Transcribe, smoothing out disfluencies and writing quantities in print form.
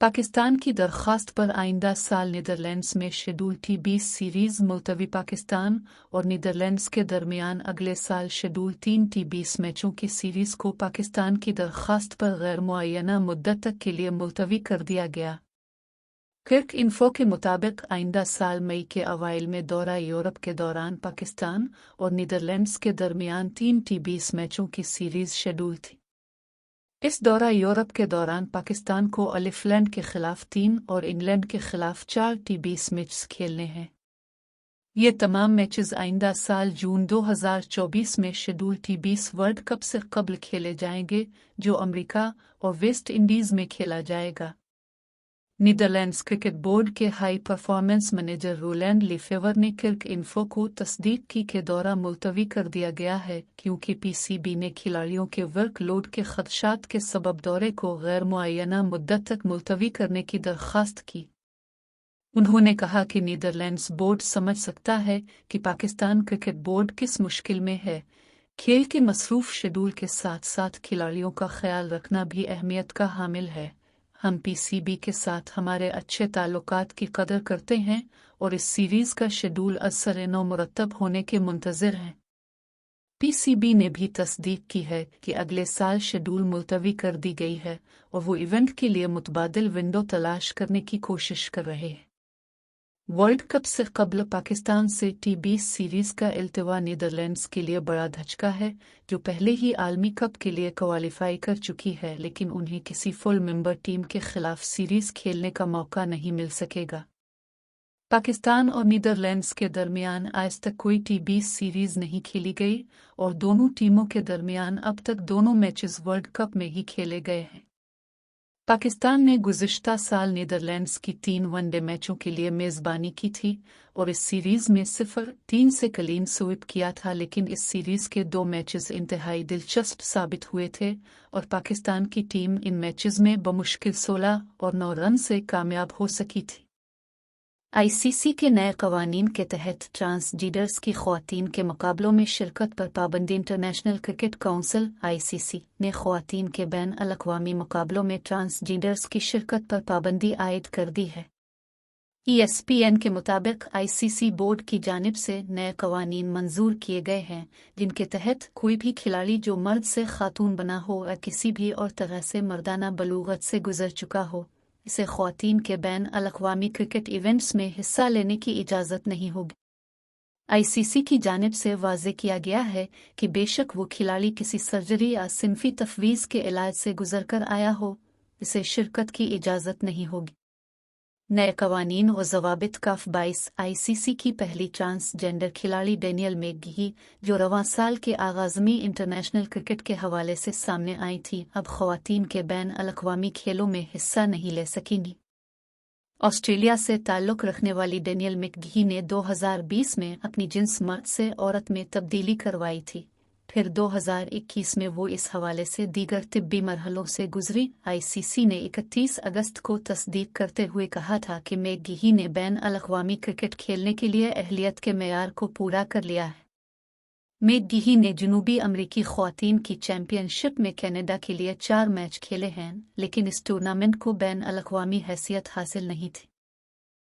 पाकिस्तान की दरख्वास्त पर आइंदा साल नीदरलैंड्स में शेड्यूल T20 सीरीज मुलतवी। पाकिस्तान और नीदरलैंड्स के दरमियान अगले साल शेड्यूल 3 T20 मैचों की सीरीज को पाकिस्तान की दरख्वास्त पर गैर मुअय्यना मुद्दत तक के लिए मुलतवी कर दिया गया। क्रिक इन्फो के मुताबिक आइंदा साल मई के अवाइल में दौरा यूरोप के दौरान पाकिस्तान और नीदरलैंड्स के दरमियान 3 T20 मैचों की सीरीज शेड्यूल थी। इस दौरा यूरोप के दौरान पाकिस्तान को अलिफलैंड के खिलाफ 3 और इंग्लैंड के खिलाफ 4 T20 मैच खेलने हैं। ये तमाम मैचेस आइंदा साल जून 2024 में शेड्यूल T20 वर्ल्ड कप से कबल खेले जाएंगे, जो अमेरिका और वेस्ट इंडीज में खेला जाएगा। नीदरलैंड्स क्रिकेट बोर्ड के हाई परफॉर्मेंस मैनेजर रोलैंड लीफेवर ने क्रिक इन्फो को तस्दीक की कि दौरा मुलतवी कर दिया गया है क्योंकि पीसीबी ने खिलाड़ियों के वर्कलोड के खदशात के सबब दौरे को गैर मुअय्यना मुद्दत तक मुलतवी करने की दरख्वास्त की। उन्होंने कहा कि नीदरलैंड्स बोर्ड समझ सकता है कि पाकिस्तान क्रिकेट बोर्ड किस मुश्किल में है। खेल के मसरूफ शेड्यूल के साथ साथ खिलाड़ियों का ख्याल रखना भी अहमियत का हामिल है। हम पीसीबी के साथ हमारे अच्छे ताल्लुकात की कदर करते हैं और इस सीरीज का शेड्यूल असर-ए-नौ मुरतब होने के मुंतज़िर हैं। पीसीबी ने भी तस्दीक की है कि अगले साल शेड्यूल मुलतवी कर दी गई है और वो इवेंट के लिए मुतबादिल विंडो तलाश करने की कोशिश कर रहे हैं। वर्ल्ड कप से कबल पाकिस्तान से T20 सीरीज का इल्तिवा नीदरलैंड्स के लिए बड़ा धचका है, जो पहले ही आलमी कप के लिए क्वालिफाई कर चुकी है, लेकिन उन्हें किसी फुल मेंबर टीम के खिलाफ सीरीज खेलने का मौका नहीं मिल सकेगा। पाकिस्तान और नीदरलैंड्स के दरमियान आज तक कोई T20 सीरीज नहीं खेली गई और दोनों टीमों के दरमियान अब तक दोनों मैचेस वर्ल्ड कप में ही खेले गए हैं। पाकिस्तान ने गुज़िश्ता साल नीदरलैंड्स की 3 वनडे मैचों के लिए मेज़बानी की थी और इस सीरीज़ में 0-3 से क्लीन स्वीप किया था, लेकिन इस सीरीज़ के 2 मैचेस इंतहाई दिलचस्प साबित हुए थे और पाकिस्तान की टीम इन मैचेस में बमुश्किल 16 और 9 रन से कामयाब हो सकी थी। आईसीसी के नए कवानीन के तहत ट्रांसजेंडर्स की ख़वातीन के मुकाबलों में शिरकत पर पाबंदी। इंटरनेशनल क्रिकेट काउंसिल (आईसीसी) ने ख़वातीन के बैन अल-अक़वामी मुकाबलों में ट्रांसजेंडर्स की शिरकत पर पाबंदी आयद कर दी है। ESPN के मुताबिक आईसीसी बोर्ड की जानिब से नए कवानीन मंजूर किए गए हैं, जिनके तहत कोई भी खिलाड़ी जो मर्द से खातून बना हो या किसी भी और तरह से मर्दाना बलूगत से गुजर चुका हो, इसे ख़वातीन के बैन अल-अक़वामी क्रिकेट इवेंट्स में हिस्सा लेने की इजाज़त नहीं होगी। आईसीसी की जानिब से वाज़े किया गया है कि बेशक वो खिलाड़ी किसी सर्जरी या सिनफी तफवीज़ के इलाज से गुजर कर आया हो, इसे शिरकत की इजाज़त नहीं होगी। नए कवानीन व ज़वाबित काफ 22 आईसीसी की पहली ट्रांसजेंडर खिलाड़ी डेनियल मैकगी, जो रवां साल के आगाज़ में इंटरनेशनल क्रिकेट के हवाले से सामने आई थी, अब ख़वातीन के बैन अल-अक़वामी खेलों में हिस्सा नहीं ले सकेंगी। ऑस्ट्रेलिया से ताल्लुक़ रखने वाली डेनियल मैकगी ने 2020 में अपनी जिन्स मर्द से औरत में तब्दीली करवाई थी। फिर 2021 में वो इस हवाले से दीगर तिब्बी मरहलों से गुजरी। आईसीसी ने 31 अगस्त को तस्दीक करते हुए कहा था कि मैकगी ने बैन अल-अक़वामी क्रिकेट खेलने के लिए अहलियत के मेयार को पूरा कर लिया है। मैकगी ने जनूबी अमरीकी ख़वातीन की चैंपियनशिप में कनाडा के लिए 4 मैच खेले हैं, लेकिन इस टूर्नामेंट को बैन अल-अक़वामी हैसियत हासिल नहीं थी।